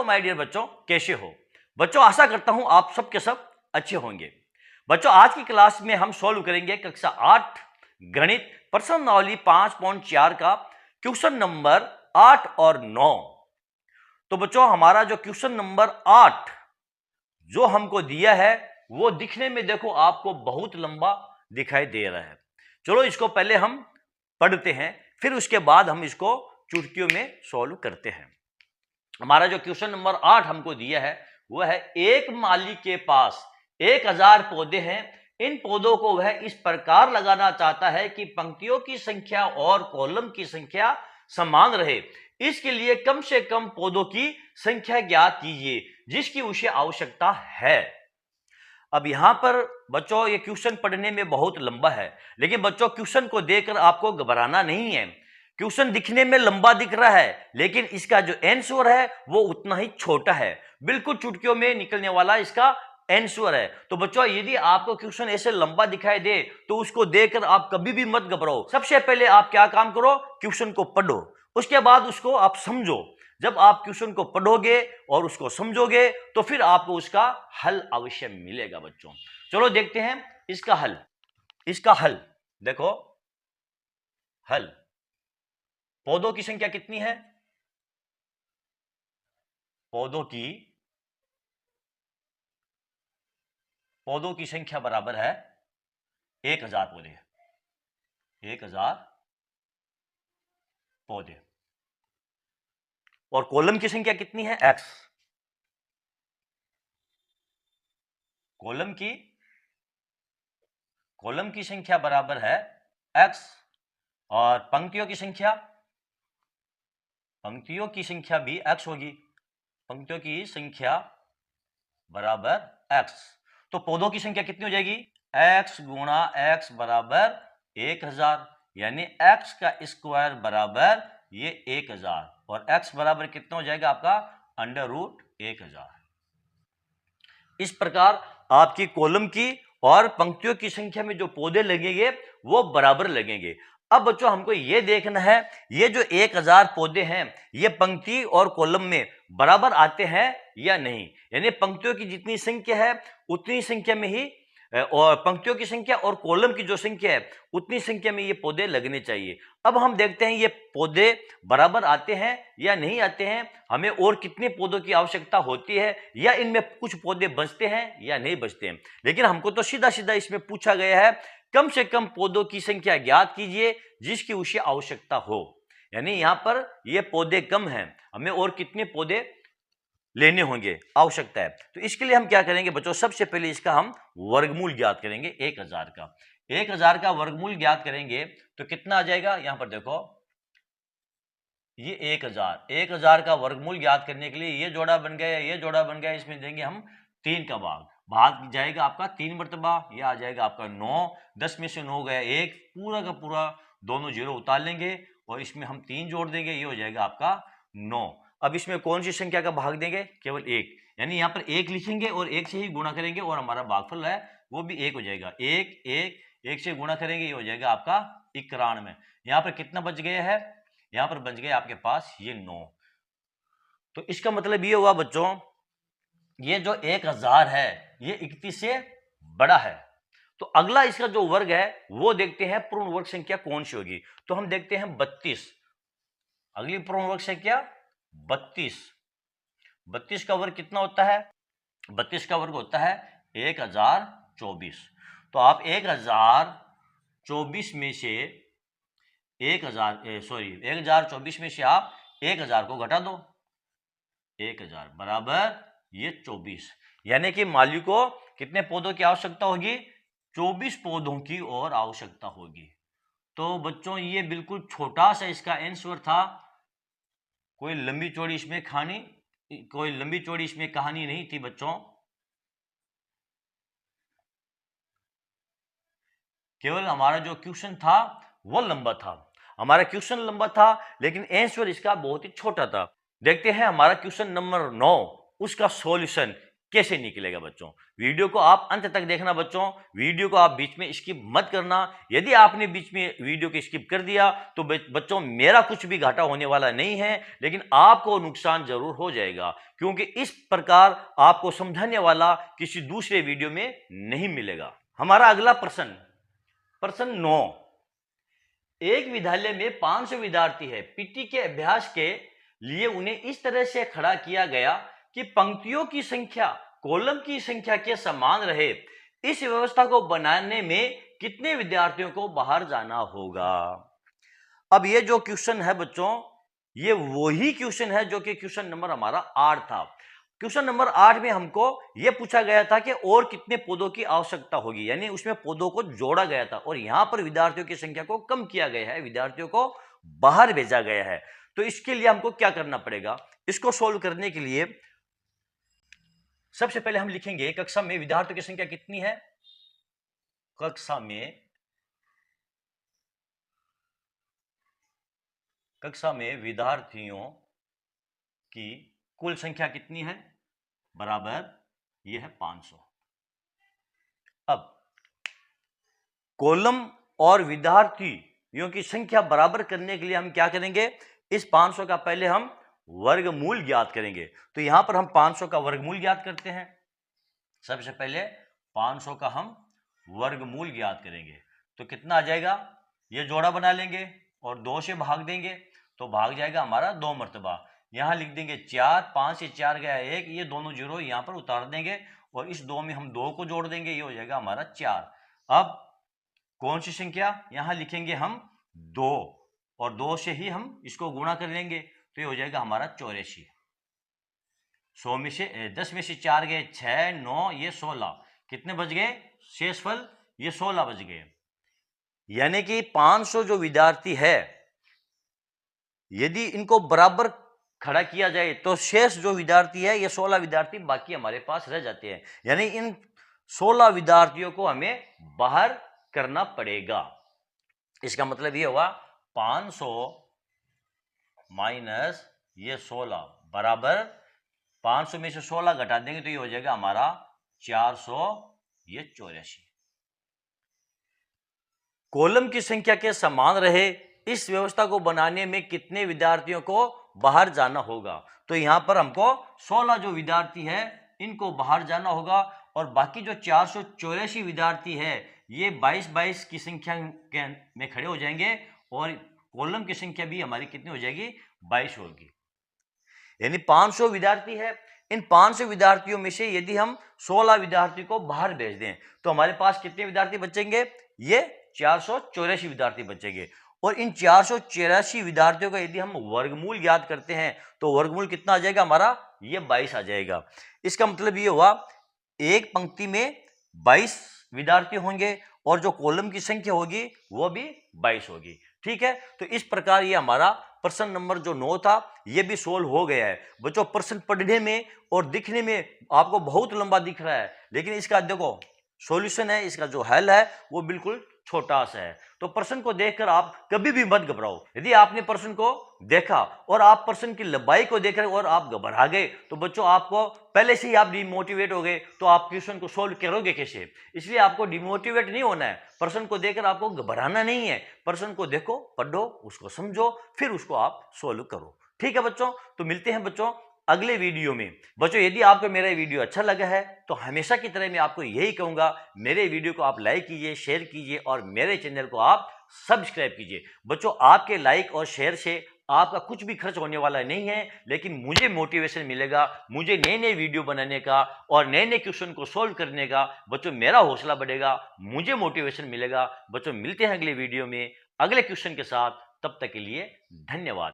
Hello my dear बच्चों, कैसे हो बच्चों। आशा करता हूं आप सब के सब अच्छे होंगे। बच्चों आज की क्लास में हम सॉल्व करेंगे कक्षा 8 गणित प्रश्नावली 5.4 का क्वेश्चन नंबर 8 और 9। तो बच्चों हमारा जो क्वेश्चन नंबर 8 जो हमको दिया है वो दिखने में देखो आपको बहुत लंबा दिखाई दे रहा है। चलो इसको पहले हम पढ़ते हैं, फिर उसके बाद हम इसको चुटकियों में सॉल्व करते हैं। हमारा जो क्वेश्चन नंबर 8 हमको दिया है वह है, एक माली के पास 1000 पौधे हैं। इन पौधों को वह इस प्रकार लगाना चाहता है कि पंक्तियों की संख्या और कॉलम की संख्या समान रहे। इसके लिए कम से कम पौधों की संख्या ज्ञात कीजिए जिसकी उसे आवश्यकता है। अब यहां पर बच्चों ये क्वेश्चन पढ़ने में बहुत लंबा है, लेकिन बच्चों क्वेश्चन को देखकर आपको घबराना नहीं है। क्वेश्चन दिखने में लंबा दिख रहा है, लेकिन इसका जो आंसर है वो उतना ही छोटा है, बिल्कुल चुटकियों में निकलने वाला इसका आंसर है। तो बच्चों यदि आपको क्वेश्चन ऐसे लंबा दिखाई दे तो उसको देखकर आप कभी भी मत घबराओ। सबसे पहले आप क्या काम करो, क्वेश्चन को पढ़ो, उसके बाद उसको आप समझो। जब आप क्वेश्चन को पढ़ोगे और उसको समझोगे तो फिर आपको उसका हल अवश्य मिलेगा। बच्चों चलो देखते हैं इसका हल। इसका हल देखो, हल पौधों की संख्या कितनी है, पौधों की संख्या बराबर है 1000 पौधे, 1000 पौधे। और कॉलम की संख्या कितनी है, x। कॉलम की संख्या बराबर है x और पंक्तियों की संख्या भी x होगी। पंक्तियों की संख्या बराबर x। तो पौधों की संख्या कितनी हो जाएगी, x गुणा x बराबर 1000, यानी x का स्क्वायर बराबर ये 1000 और x बराबर कितना हो जाएगा आपका √1000। इस प्रकार आपकी कॉलम की और पंक्तियों की संख्या में जो पौधे लगेंगे वो बराबर लगेंगे। अब बच्चों हमको ये देखना है ये जो 1000 पौधे हैं ये पंक्ति और कॉलम में बराबर आते हैं या नहीं, यानी पंक्तियों की जितनी संख्या है उतनी संख्या में ही और पंक्तियों की संख्या और कॉलम की जो संख्या है उतनी संख्या में ये पौधे लगने चाहिए। अब हम देखते हैं ये पौधे बराबर आते हैं या नहीं आते हैं, हमें और कितने पौधों की आवश्यकता होती है, या इनमें कुछ पौधे बचते हैं या नहीं बचते हैं। लेकिन हमको तो सीधा सीधा इसमें पूछा गया है कम से कम पौधों की संख्या ज्ञात कीजिए जिसकी उसे आवश्यकता हो, यानी यहां पर ये पौधे कम हैं, हमें और कितने पौधे लेने होंगे आवश्यकता है। तो इसके लिए हम क्या करेंगे बच्चों, सबसे पहले इसका हम वर्गमूल ज्ञात करेंगे 1000 का। 1000 का वर्गमूल ज्ञात करेंगे तो कितना आ जाएगा, यहां पर देखो ये 1000 का वर्गमूल ज्ञात करने के लिए ये जोड़ा बन गया, ये जोड़ा बन गया, इसमें देंगे हम 3 का भाग जाएगा आपका 3 मरतबा, यह आ जाएगा आपका 9, 10 में से 9 गया 1, पूरा का पूरा दोनों जीरो उतार लेंगे और इसमें हम 3 जोड़ देंगे, ये हो जाएगा आपका 9। अब इसमें कौन सी संख्या का भाग देंगे, केवल 1, यानी यहां पर 1 लिखेंगे और 1 से ही गुणा करेंगे और हमारा भागफल है वो भी 1 हो जाएगा। 1 से गुणा करेंगे ये हो जाएगा आपका 91। यहां पर कितना बच गया है, यहां पर बच गया आपके पास ये 9। तो इसका मतलब ये हुआ बच्चों ये जो 1000 है ये 31 से बड़ा है। तो अगला इसका जो वर्ग है वो देखते हैं पूर्ण वर्ग संख्या कौन सी होगी। तो हम देखते हैं 32, अगली पूर्ण वर्ग संख्या 32। 32 का वर्ग कितना होता है, 32 का वर्ग होता है 1024। तो आप 1024 में से 1024 में से आप 1000 को घटा दो, 1000 बराबर ये 24, यानी कि माली को कितने पौधों की आवश्यकता होगी, 24 पौधों की और आवश्यकता होगी। तो बच्चों ये बिल्कुल छोटा सा इसका आंसर था, कोई लंबी चौड़ी इसमें कहानी नहीं थी बच्चों, केवल हमारा जो क्वेश्चन था वो लंबा था। हमारा क्वेश्चन लंबा था लेकिन आंसर इसका बहुत ही छोटा था। देखते हैं हमारा क्वेश्चन नंबर 9 उसका सॉल्यूशन कैसे निकलेगा बच्चों। वीडियो को आप अंत तक देखना बच्चों, वीडियो को आप बीच में स्किप मत करना। यदि आपने बीच में वीडियो को स्किप कर दिया तो बच्चों मेरा कुछ भी घाटा होने वाला नहीं है, लेकिन आपको नुकसान जरूर हो जाएगा, क्योंकि इस प्रकार आपको समझाने वाला किसी दूसरे वीडियो में नहीं मिलेगा। हमारा अगला प्रश्न 9। एक विद्यालय में 500 विद्यार्थी है। पीटी के अभ्यास के लिए उन्हें इस तरह से खड़ा किया गया कि पंक्तियों की संख्या कॉलम की संख्या के समान रहे। इस व्यवस्था को बनाने में कितने विद्यार्थियों को बाहर जाना होगा। अब ये जो क्वेश्चन है बच्चों, ये वही क्वेश्चन है जो कि क्वेश्चन नंबर हमारा 8 था। क्वेश्चन नंबर 8 में हमको यह पूछा गया था कि और कितने पौधों की आवश्यकता होगी, यानी उसमें पौधों को जोड़ा गया था और यहां पर विद्यार्थियों की संख्या को कम किया गया है, विद्यार्थियों को बाहर भेजा गया है। तो इसके लिए हमको क्या करना पड़ेगा, इसको सोल्व करने के लिए सबसे पहले हम लिखेंगे कक्षा में विद्यार्थियों की संख्या कितनी है। कक्षा में विद्यार्थियों की कुल संख्या कितनी है, बराबर ये है 500। अब कॉलम और विद्यार्थियों की संख्या बराबर करने के लिए हम क्या करेंगे, इस 500 का पहले हम वर्गमूल ज्ञात करेंगे। तो यहां पर हम 500 का वर्गमूल ज्ञात करते हैं। सबसे पहले 500 का हम वर्गमूल ज्ञात करेंगे तो कितना आ जाएगा, ये जोड़ा बना लेंगे और 2 से भाग देंगे तो भाग जाएगा हमारा 2 मर्तबा। यहां लिख देंगे 4, 5 से 4 गया 1, ये दोनों जीरो यहां पर उतार देंगे और इस 2 में हम 2 को जोड़ देंगे, ये हो जाएगा हमारा 4। अब कौन सी संख्या, यहां लिखेंगे हम 2 और 2 से ही हम इसको गुणा कर लेंगे तो ये हो जाएगा हमारा 84। 100 में से 10 में से 4 गए 6, 9, ये 16, कितने बच गए शेषफल, ये 16 बच गए। यानी कि 500 जो विद्यार्थी है, यदि इनको बराबर खड़ा किया जाए तो शेष जो विद्यार्थी है ये 16 विद्यार्थी बाकी हमारे पास रह जाते हैं। यानी इन 16 विद्यार्थियों को हमें बाहर करना पड़ेगा। इसका मतलब ये हुआ 500 माइनस ये 16 बराबर 500 में से 16 घटा देंगे तो ये हो जाएगा हमारा 484। कॉलम की संख्या के समान रहे, इस व्यवस्था को बनाने में कितने विद्यार्थियों को बाहर जाना होगा। तो यहां पर हमको 16 जो विद्यार्थी है इनको बाहर जाना होगा और बाकी जो 484 विद्यार्थी है ये 22 की संख्या में खड़े हो जाएंगे और कॉलम की संख्या भी हमारी कितनी हो जाएगी, 22 होगी। यानी 500 विद्यार्थी है, इन 500 विद्यार्थियों में से यदि हम 16 विद्यार्थी को बाहर भेज दें तो हमारे पास कितने विद्यार्थी बचेंगे, ये 484 विद्यार्थी बचेंगे। और इन 484 विद्यार्थियों का यदि हम वर्गमूल ज्ञात करते हैं तो वर्गमूल कितना आ जाएगा हमारा, ये 22 आ जाएगा। इसका मतलब ये हुआ एक पंक्ति में 22 विद्यार्थी होंगे और जो कॉलम की संख्या होगी वो भी 22 होगी। ठीक है, तो इस प्रकार ये हमारा प्रश्न नंबर जो 9 था ये भी सोल्व हो गया है। बच्चों प्रश्न पढ़ने में और दिखने में आपको बहुत लंबा दिख रहा है, लेकिन इसका देखो सॉल्यूशन है, इसका जो हल है वो बिल्कुल छोटा सा है। तो प्रश्न को देखकर आप कभी भी मत घबराओ। यदि आपने प्रश्न को देखा और आप प्रश्न की लंबाई को देखकर और आप घबरा गए तो बच्चों आपको पहले से ही आप डिमोटिवेट हो गए तो आप क्वेश्चन को सोल्व करोगे कैसे। इसलिए आपको डिमोटिवेट नहीं होना है, प्रश्न को देखकर आपको घबराना नहीं है। प्रश्न को देखो, पढ़ो, उसको समझो, फिर उसको आप सोल्व करो। ठीक है बच्चों, तो मिलते हैं बच्चों अगले वीडियो में। बच्चों यदि आपको मेरा वीडियो अच्छा लगा है तो हमेशा की तरह मैं आपको यही कहूंगा, मेरे वीडियो को आप लाइक कीजिए, शेयर कीजिए और मेरे चैनल को आप सब्सक्राइब कीजिए। बच्चों आपके लाइक और शेयर से आपका कुछ भी खर्च होने वाला नहीं है, लेकिन मुझे मोटिवेशन मिलेगा, मुझे नए नए वीडियो बनाने का और नए नए क्वेश्चन को सोल्व करने का। बच्चों मेरा हौसला बढ़ेगा, मुझे मोटिवेशन मिलेगा। बच्चों मिलते हैं अगले वीडियो में अगले क्वेश्चन के साथ, तब तक के लिए धन्यवाद।